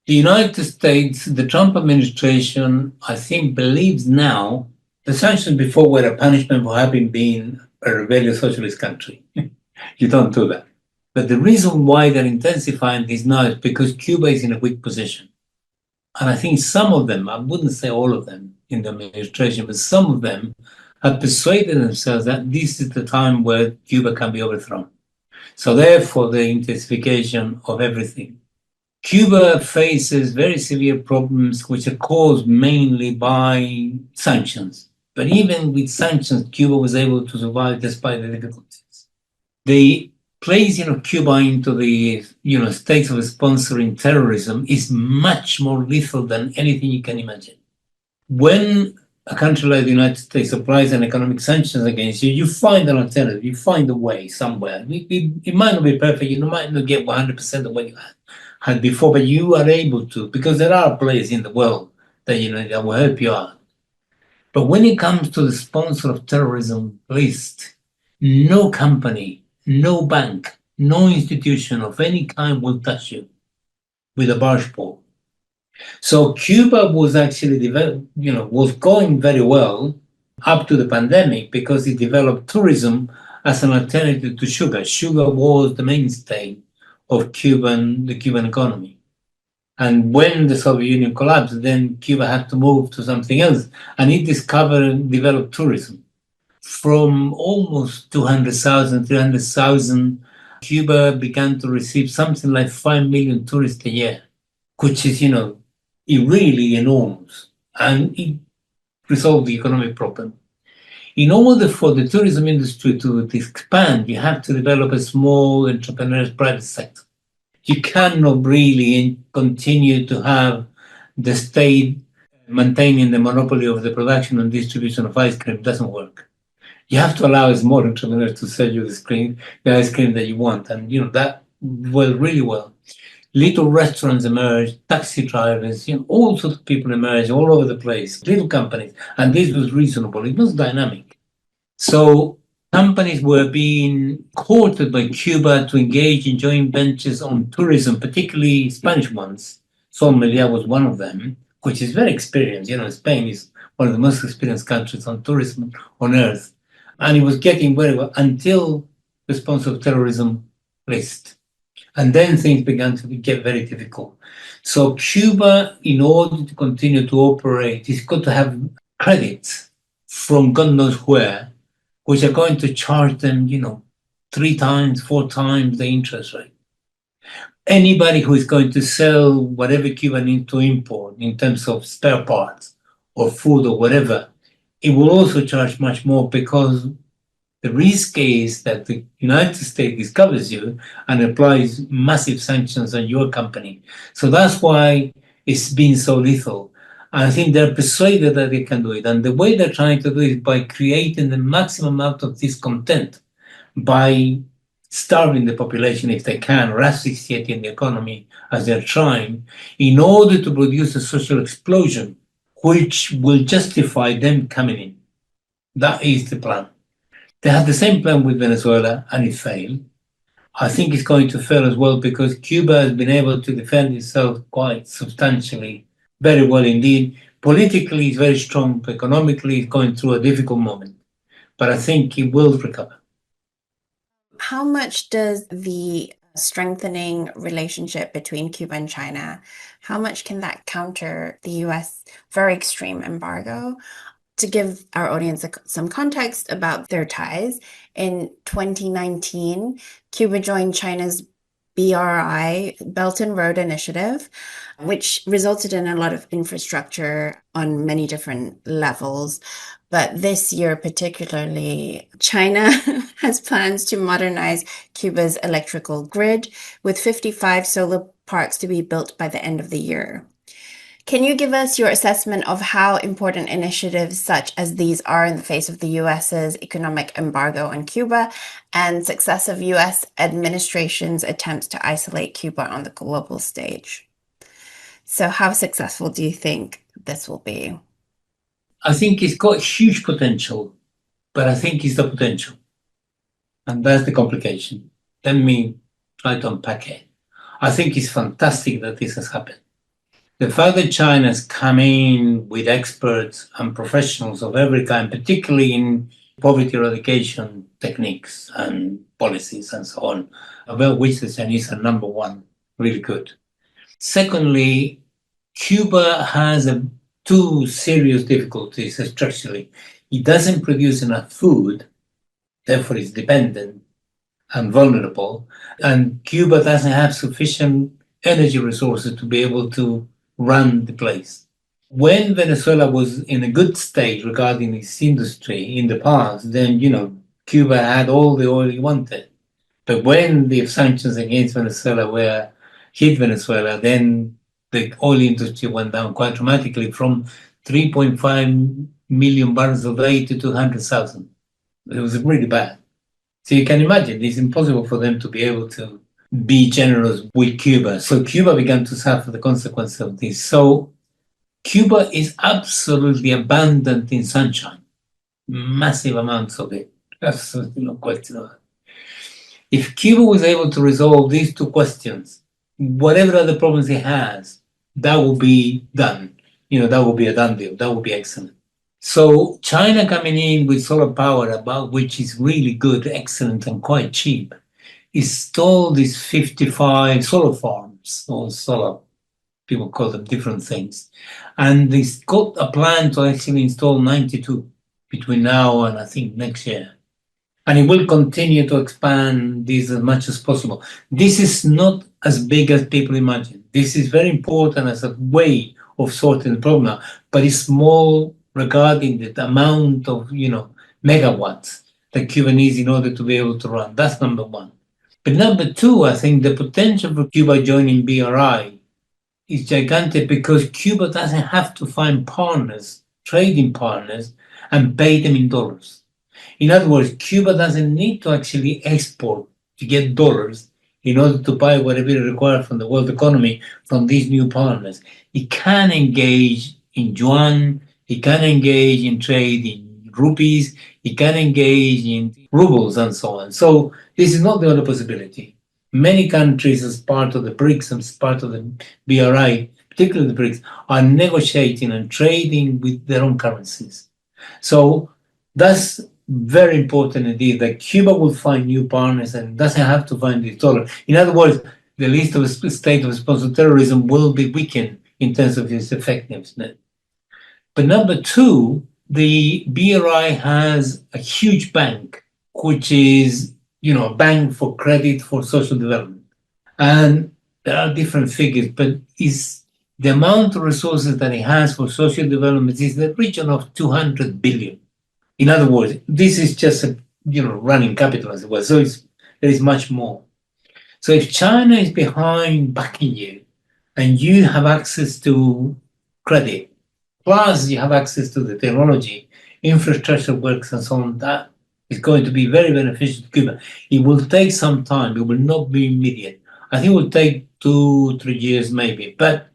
The United States, the Trump administration, I think, believes now the sanctions before were a punishment for having been a rebellious socialist country. You don't do that. But the reason why they're intensifying this now is because Cuba is in a weak position. And I think some of them, I wouldn't say all of them in the administration, but some of them have persuaded themselves that this is the time where Cuba can be overthrown. So therefore, the intensification of everything. Cuba faces very severe problems which are caused mainly by sanctions. But even with sanctions, Cuba was able to survive despite the difficulties. The placing of Cuba into the states of sponsoring terrorism is much more lethal than anything you can imagine. When a country like the United States applies an economic sanctions against you, you find an alternative, you find a way somewhere. It might not be perfect, you might not get 100% of what you had before, but you are able to, because there are players in the world that that will help you out. But when it comes to the sponsor of terrorism list, no company, no bank, no institution of any kind will touch you with a barge pole. So Cuba was actually was going very well up to the pandemic because it developed tourism as an alternative to sugar. Sugar was the mainstay of the Cuban economy. And when the Soviet Union collapsed, then Cuba had to move to something else. And it discovered and developed tourism. From almost 200,000, 300,000, Cuba began to receive something like 5 million tourists a year, which is, really enormous. And it resolved the economic problem. In order for the tourism industry to expand, you have to develop a small entrepreneurial private sector. You cannot really continue to have the state maintaining the monopoly of the production and distribution of ice cream. It doesn't work. You have to allow a small entrepreneur to sell you the ice cream that you want. And that really well. Little restaurants emerged, taxi drivers, all sorts of people emerged all over the place, little companies. And this was reasonable. It was dynamic. So companies were being courted by Cuba to engage in joint ventures on tourism, particularly Spanish ones. Somalia was one of them, which is very experienced. Spain is one of the most experienced countries on tourism on earth. And it was getting very well until the sponsor of terrorism list. And then things began to get very difficult. So Cuba, in order to continue to operate, is got to have credits from God knows where, which are going to charge them, 3 times, 4 times the interest rate. Anybody who is going to sell whatever Cuba needs to import in terms of spare parts or food or whatever, it will also charge much more because the risk is that the United States discovers you and applies massive sanctions on your company. So that's why it's been so lethal. I think they're persuaded that they can do it. And the way they're trying to do it is by creating the maximum amount of discontent, by starving the population if they can, or asphyxiating the economy as they're trying, in order to produce a social explosion, which will justify them coming in. That is the plan. They had the same plan with Venezuela and it failed. I think it's going to fail as well because Cuba has been able to defend itself quite substantially, very well indeed. Politically, it's very strong. Economically, it's going through a difficult moment. But I think it will recover. How much does the strengthening relationship between Cuba and China, how much can that counter the US very extreme embargo? To give our audience some context about their ties, in 2019, Cuba joined China's BRI, Belt and Road Initiative, which resulted in a lot of infrastructure on many different levels. But this year, particularly, China has plans to modernize Cuba's electrical grid with 55 solar parks to be built by the end of the year. Can you give us your assessment of how important initiatives such as these are in the face of the US's economic embargo on Cuba and successive US administrations' attempts to isolate Cuba on the global stage? So how successful do you think this will be? I think it's got huge potential, but I think it's the potential. And that's the complication. Let me try to unpack it. I think it's fantastic that this has happened. The fact that China has come in with experts and professionals of every kind, particularly in poverty eradication techniques and policies and so on, about which the Chinese are number one, really good. Secondly, Cuba has 2 serious difficulties structurally. It doesn't produce enough food, therefore it's dependent. and vulnerable. And Cuba doesn't have sufficient energy resources to be able to run the place. When Venezuela was in a good state regarding its industry in the past, then, Cuba had all the oil it wanted. But when the sanctions against Venezuela were hit Venezuela, then the oil industry went down quite dramatically from 3.5 million barrels a day to 200,000. It was really bad. So you can imagine it's impossible for them to be able to be generous with Cuba. So Cuba began to suffer the consequences of this. So Cuba is absolutely abundant in sunshine, massive amounts of it. Absolutely no question of it. If Cuba was able to resolve these two questions, whatever other problems it has, that will be done. That will be a done deal. That will be excellent. So China coming in with solar power, about which is really good, excellent, and quite cheap, installed these 55 solar farms, or solar, people call them different things. And they've got a plan to actually install 92 between now and I think next year. And it will continue to expand this as much as possible. This is not as big as people imagine. This is very important as a way of sorting the problem, but it's small regarding the amount of, megawatts that Cuba needs in order to be able to run. That's number one. But number two, I think the potential for Cuba joining BRI is gigantic because Cuba doesn't have to find partners, trading partners, and pay them in dollars. In other words, Cuba doesn't need to actually export to get dollars in order to buy whatever it requires from the world economy from these new partners. It can engage in yuan, it can engage in trade in rupees, it can engage in rubles and so on. So this is not the only possibility. Many countries as part of the BRICS and as part of the BRI, particularly the BRICS, are negotiating and trading with their own currencies. So that's very important indeed that Cuba will find new partners and doesn't have to find this dollar. In other words, the list of state of sponsored terrorism will be weakened in terms of its effectiveness. But number two, the BRI has a huge bank, which is, a bank for credit for social development. And there are different figures, but the amount of resources that it has for social development is in the region of 200 billion. In other words, this is just a running capital as well. So there is much more. So if China is behind backing you, and you have access to credit, plus you have access to the technology, infrastructure works, and so on, that is going to be very beneficial to Cuba. It will take some time. It will not be immediate. I think it will take 2-3 years maybe. But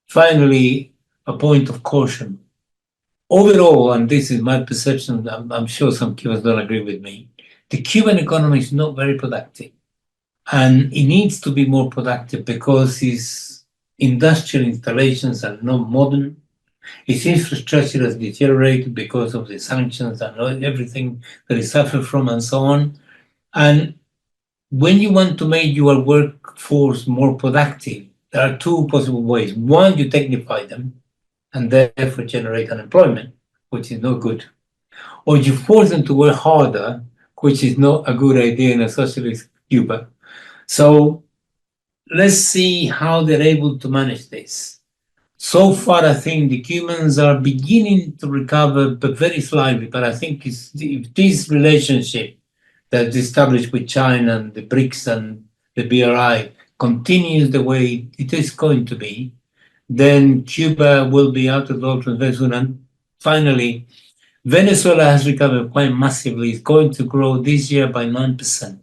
finally, a point of caution. Overall, and this is my perception, I'm sure some Cubans don't agree with me, the Cuban economy is not very productive. And it needs to be more productive because its industrial installations are not modern. Its infrastructure has deteriorated because of the sanctions and everything that it suffered from and so on. And when you want to make your workforce more productive, there are two possible ways. One, you technify them and therefore generate unemployment, which is not good. Or you force them to work harder, which is not a good idea in a socialist Cuba. So let's see how they're able to manage this. So far, I think the Cubans are beginning to recover, but very slightly. But I think if this relationship that's established with China and the BRICS and the BRI continues the way it is going to be, then Cuba will be out of the dollars very soon. And finally, Venezuela has recovered quite massively. It's going to grow this year by 9%,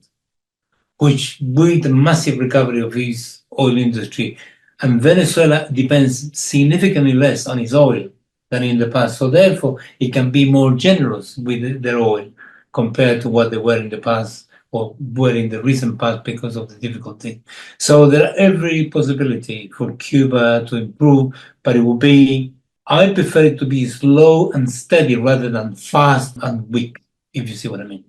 which with the massive recovery of its oil industry. And Venezuela depends significantly less on its oil than in the past. So therefore, it can be more generous with their oil compared to what they were in the past or were in the recent past because of the difficulty. So there are every possibility for Cuba to improve, but it will be, I prefer it to be slow and steady rather than fast and weak, if you see what I mean.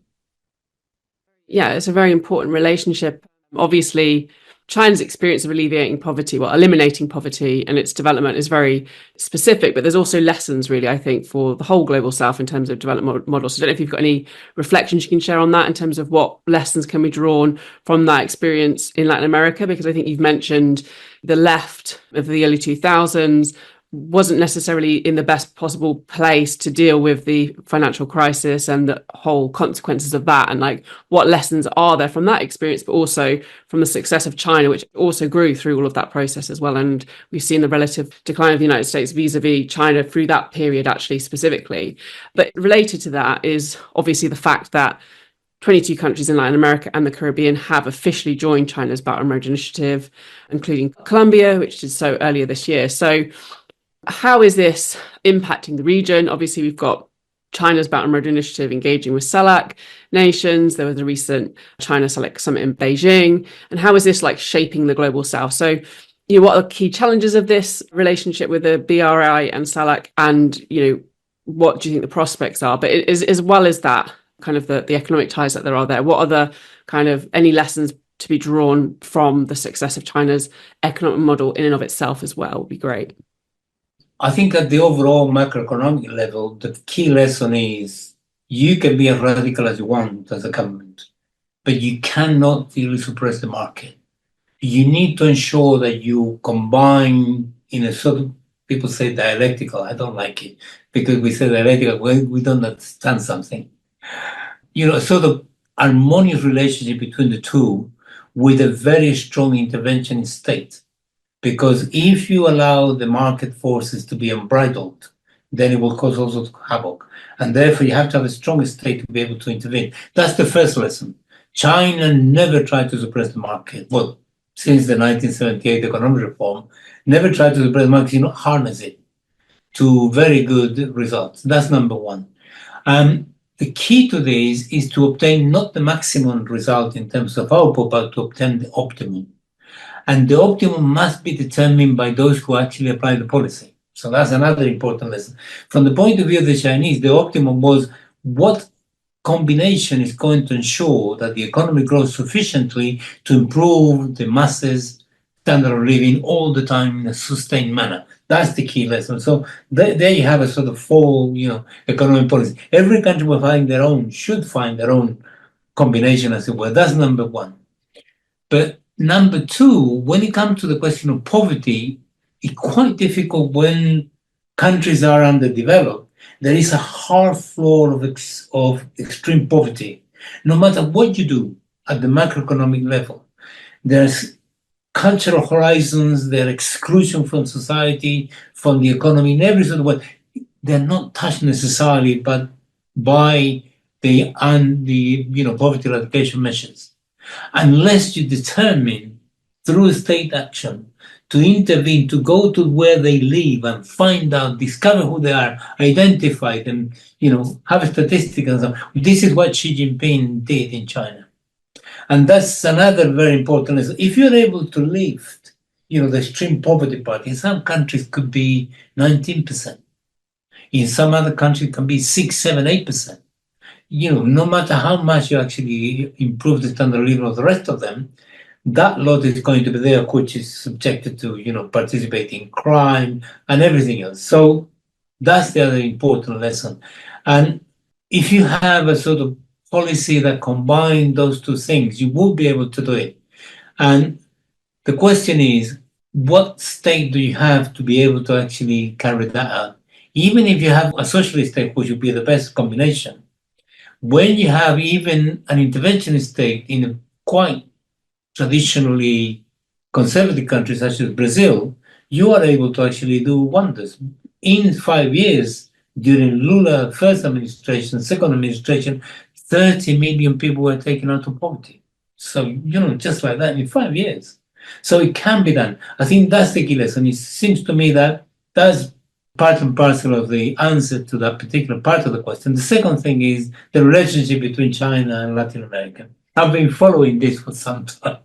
Yeah, it's a very important relationship. Obviously, China's experience of alleviating poverty, well, eliminating poverty and its development is very specific, but there's also lessons really, I think, for the whole global south in terms of development models. So I don't know if you've got any reflections you can share on that in terms of what lessons can be drawn from that experience in Latin America, because I think you've mentioned the left of the early 2000s wasn't necessarily in the best possible place to deal with the financial crisis and the whole consequences of that, and like what lessons are there from that experience, but also from the success of China, which also grew through all of that process as well. And we've seen the relative decline of the United States vis-a-vis China through that period actually specifically. But related to that is obviously the fact that 22 countries in Latin America and the Caribbean have officially joined China's Belt and Road Initiative, including Colombia, which did so earlier this year. So how is this impacting the region? Obviously, we've got China's Belt and Road Initiative engaging with CELAC nations. There was a recent China-CELAC summit in Beijing. And how is this like shaping the global south? So, what are key challenges of this relationship with the BRI and CELAC? And, what do you think the prospects are? But as well as that, kind of the economic ties that there are there, what are the kind of any lessons to be drawn from the success of China's economic model in and of itself as well would be great. I think at the overall macroeconomic level, the key lesson is you can be as radical as you want as a government, but you cannot really suppress the market. You need to ensure that you combine in a sort of, people say dialectical, I don't like it, because we say dialectical, we don't understand something. A sort of harmonious relationship between the two with a very strong intervention in state. Because if you allow the market forces to be unbridled, then it will cause all sorts of havoc. And therefore, you have to have a strong state to be able to intervene. That's the first lesson. China never tried to suppress the market. Well, since the 1978 economic reform, never tried to suppress the market, harness it to very good results. That's number one. The key to this is to obtain not the maximum result in terms of output, but to obtain the optimum. And the optimum must be determined by those who actually apply the policy. So that's another important lesson. From the point of view of the Chinese, the optimum was what combination is going to ensure that the economy grows sufficiently to improve the masses' standard of living all the time in a sustained manner. That's the key lesson. So there you have a sort of full, economic policy. Every country will should find their own combination, as it were. That's number one. But number two, when it comes to the question of poverty, it's quite difficult when countries are underdeveloped. There is a hard floor of extreme poverty. No matter what you do at the macroeconomic level, there's cultural horizons, there's exclusion from society, from the economy, in every sort of way. They're not touched necessarily, but by the poverty eradication measures. Unless you determine through state action to intervene, to go to where they live and find out, discover who they are, identify them, have a statistic and so on. This is what Xi Jinping did in China. And that's another very important lesson. If you're able to lift, the extreme poverty part, in some countries could be 19%. In some other countries it can be 6, 7, 8%. No matter how much you actually improve the standard of living of the rest of them, that lot is going to be there, which is subjected to, participating in crime and everything else. So that's the other important lesson. And if you have a sort of policy that combines those two things, you will be able to do it. And the question is, what state do you have to be able to actually carry that out? Even if you have a socialist state, which would be the best combination, when you have even an interventionist state in a quite traditionally conservative country such as Brazil, you are able to actually do wonders. In 5 years, during Lula first administration, second administration, 30 million people were taken out of poverty. So, just like that in 5 years. So it can be done. I think that's the key lesson. It seems to me that that's part and parcel of the answer to that particular part of the question. The second thing is the relationship between China and Latin America. I've been following this for some time,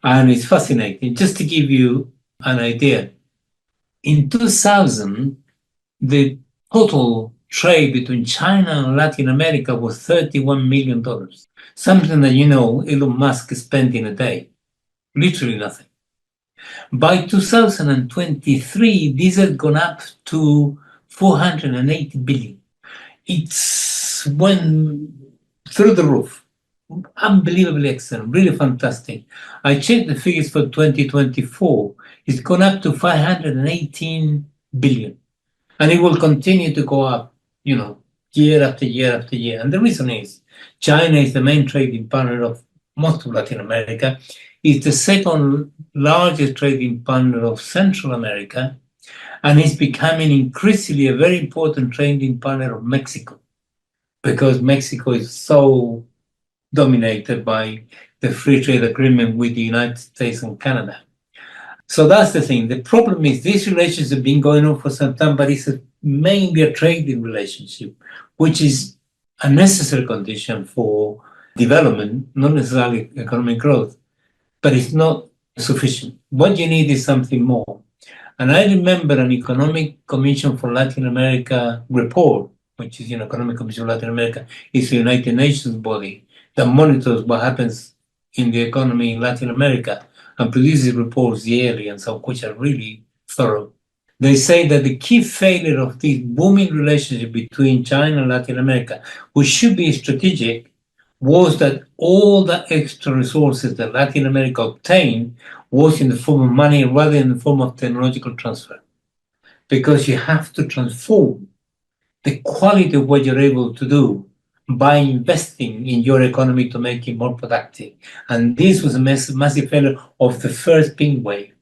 and it's fascinating. Just to give you an idea, in 2000, the total trade between China and Latin America was $31 million, something that, Elon Musk spent in a day. literally nothing. By 2023, this had gone up to 480 billion. It's went through the roof. Unbelievably excellent, really fantastic. I checked the figures for 2024. It's gone up to 518 billion. And it will continue to go up, year after year after year. And the reason is China is the main trading partner of most of Latin America. It's the second largest trading partner of Central America. And it's becoming increasingly a very important trading partner of Mexico, because Mexico is so dominated by the free trade agreement with the United States and Canada. So that's the thing. The problem is these relations have been going on for some time, but it's mainly a trading relationship, which is a necessary condition for development, not necessarily economic growth, but it's not sufficient. What you need is something more. And I remember an Economic Commission for Latin America report, which is Economic Commission for Latin America, is the United Nations body that monitors what happens in the economy in Latin America and produces reports yearly, and some which are really thorough. They say that the key failure of this booming relationship between China and Latin America, which should be strategic, was that all the extra resources that Latin America obtained was in the form of money rather than in the form of technological transfer. Because you have to transform the quality of what you're able to do by investing in your economy to make it more productive. And this was a massive failure of the first pink wave.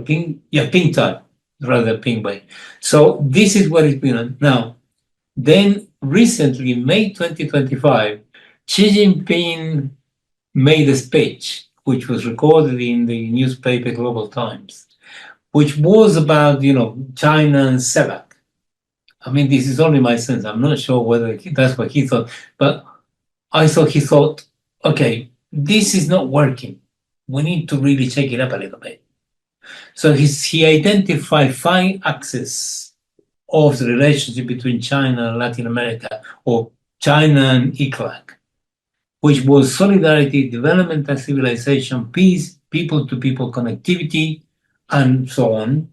Pink tide, rather pink wave. So this is what it's been on. Now, then recently, in May 2025, Xi Jinping made a speech, which was recorded in the newspaper Global Times, which was about, China and Sept. I mean, this is only my sense. I'm not sure whether that's what he thought, but I thought he thought, okay, this is not working. We need to really check it up a little bit. So he identified 5 axes of the relationship between China and Latin America, or China and ECLAC, which was solidarity, development and civilization, peace, people-to-people connectivity, and so on,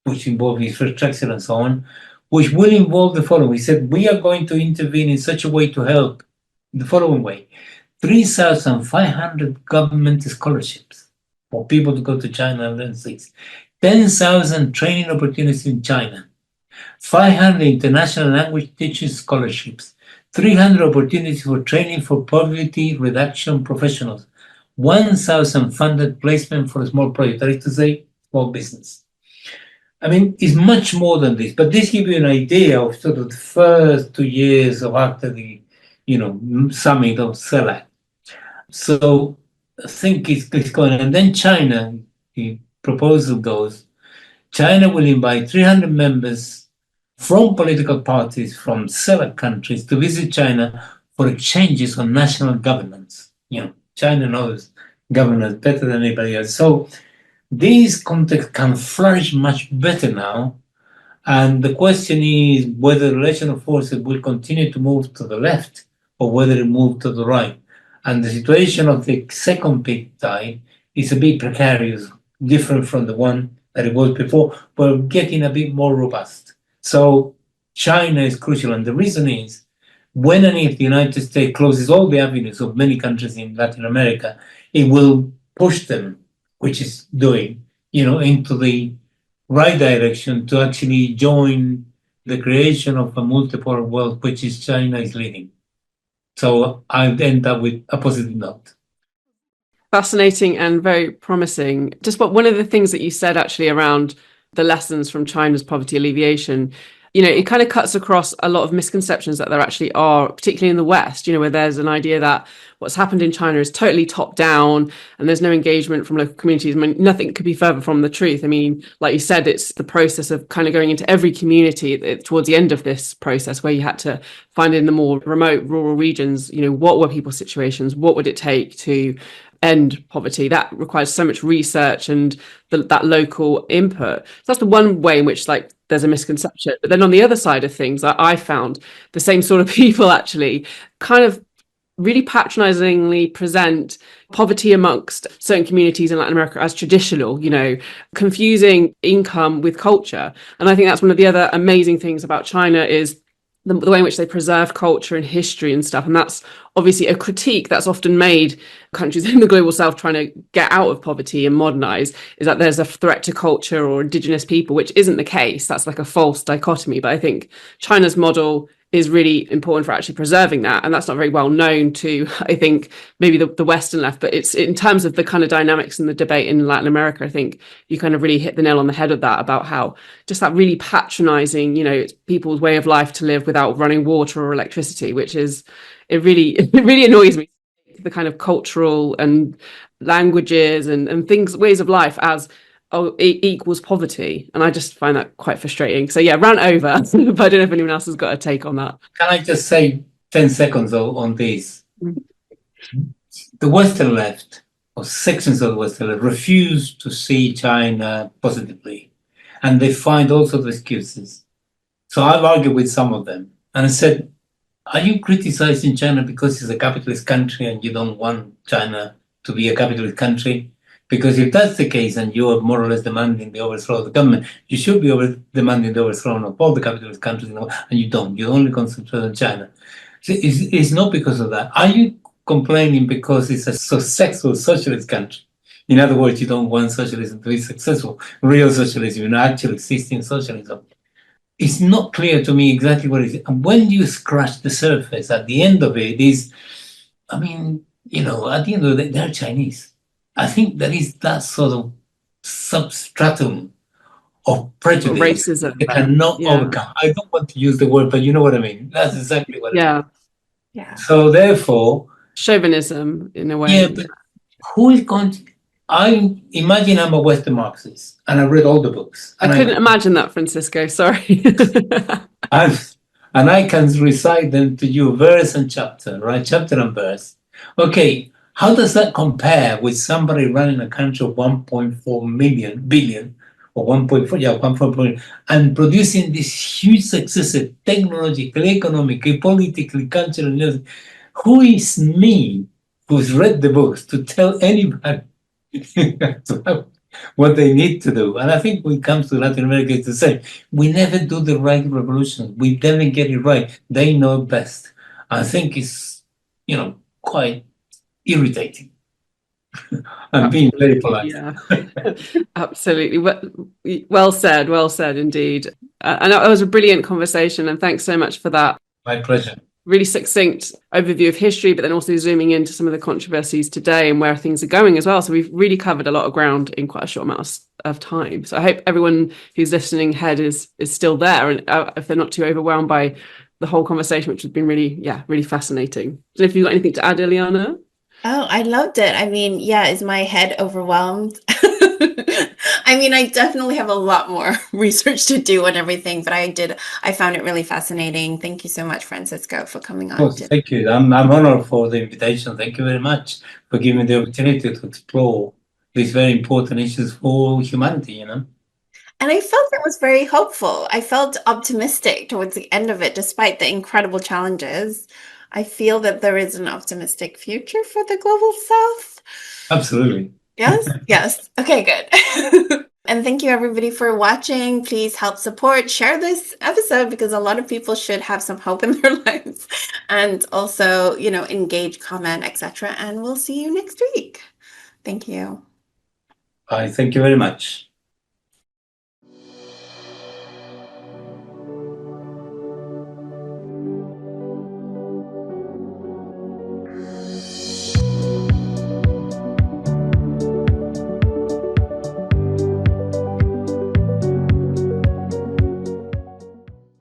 which involve infrastructure and so on, which will involve the following. He said, we are going to intervene in such a way to help the following way. 3,500 government scholarships for people to go to China and learn things. 10,000 training opportunities in China. 500 international language teaching scholarships. 300 opportunities for training for poverty reduction professionals. 1,000 funded placement for a small project, that is to say, small business. I mean, it's much more than this, but this gives you an idea of sort of the first 2 years of after the, summit of CELAC. So I think it's going, and then China, the proposal goes, China will invite 300 members from political parties from CELAC countries to visit China for exchanges on national governance. China knows governance better than anybody else. So this context can flourish much better now. And the question is whether the relation of forces will continue to move to the left or whether it move to the right. And the situation of the second peak tide is a bit precarious, different from the one that it was before, but getting a bit more robust. So China is crucial. And the reason is when and if the United States closes all the avenues of many countries in Latin America, it will push them, which is doing, into the right direction to actually join the creation of a multipolar world, which is China is leading. So I'll end up with a positive note. Fascinating and very promising. Just one of the things that you said actually around the lessons from China's poverty alleviation, it kind of cuts across a lot of misconceptions that there actually are, particularly in the West, where there's an idea that what's happened in China is totally top down and there's no engagement from local communities. I mean, nothing could be further from the truth. I mean, like you said, it's the process of kind of going into every community towards the end of this process where you had to find in the more remote rural regions, what were people's situations? What would it take to end poverty? That requires so much research and that local input. So that's the one way in which there's a misconception. But then on the other side of things, I found the same sort of people actually kind of really patronizingly present poverty amongst certain communities in Latin America as traditional, confusing income with culture. And I think that's one of the other amazing things about China is the way in which they preserve culture and history and stuff. And that's obviously a critique that's often made countries in the global south trying to get out of poverty and modernize, is that there's a threat to culture or indigenous people, which isn't the case. That's like a false dichotomy. But I think China's model is really important for actually preserving that. And that's not very well known to, I think, maybe the Western left, but it's in terms of the kind of dynamics in the debate in Latin America, I think you kind of really hit the nail on the head of that, about how just that really patronizing, it's people's way of life to live without running water or electricity, which is, it really annoys me, the kind of cultural and languages and things, ways of life as, oh, it equals poverty. And I just find that quite frustrating. So yeah, ran over, but I don't know if anyone else has got a take on that. Can I just say 10 seconds on this? Mm. The Western left, or sections of the Western left, refuse to see China positively. And they find all sorts of excuses. So I've argued with some of them. And I said, are you criticizing China because it's a capitalist country and you don't want China to be a capitalist country? Because if that's the case and you are more or less demanding the overthrow of the government, you should be demanding the overthrow of all the capitalist countries, and you don't. You only concentrate on China. So it's not because of that. Are you complaining because it's a successful socialist country? In other words, you don't want socialism to be successful, real socialism, actually existing socialism. It's not clear to me exactly what it is. And when you scratch the surface, at the end of it is, at the end of the day, they're Chinese. I think there is that sort of substratum of prejudice Racism. they cannot overcome. I don't want to use the word, but you know what I mean. That's exactly what I mean. Yeah. So therefore, chauvinism in a way. Yeah, but who is going to... I imagine I'm a Western Marxist and I read all the books. I couldn't imagine that, Francisco. Sorry. And I can recite them to you, verse and chapter, right? Chapter and verse. Okay, how does that compare with somebody running a country of 1.4 billion, or 1.4, 1.4 billion, and producing this huge success technologically, economically, politically, culturally? Who is me, who's read the books, to tell anybody what they need to do? And I think when it comes to Latin America, it's the same. We never do the right revolution. We never get it right. They know best. I think it's, quite irritating. I'm being very polite. Yeah, absolutely. Well said indeed. And that was a brilliant conversation, and thanks so much for that. My pleasure. Really succinct overview of history, but then also zooming into some of the controversies today and where things are going as well. So we've really covered a lot of ground in quite a short amount of time. So I hope everyone who's listening ahead is still there, and if they're not too overwhelmed by the whole conversation, which has been really fascinating. So if you've got anything to add, Ileana? Oh, I loved it. Is my head overwhelmed? I definitely have a lot more research to do and everything, but I found it really fascinating. Thank you so much, Francisco, for coming on. Thank you. I'm honored for the invitation. Thank you very much for giving me the opportunity to explore these very important issues for humanity, And I felt it was very hopeful. I felt optimistic towards the end of it, despite the incredible challenges. I feel that there is an optimistic future for the global south. Absolutely. Yes? Yes. Okay, good. And thank you everybody for watching. Please help support, share this episode, because a lot of people should have some hope in their lives. And also, engage, comment, etc. And we'll see you next week. Thank you. Bye. Thank you very much.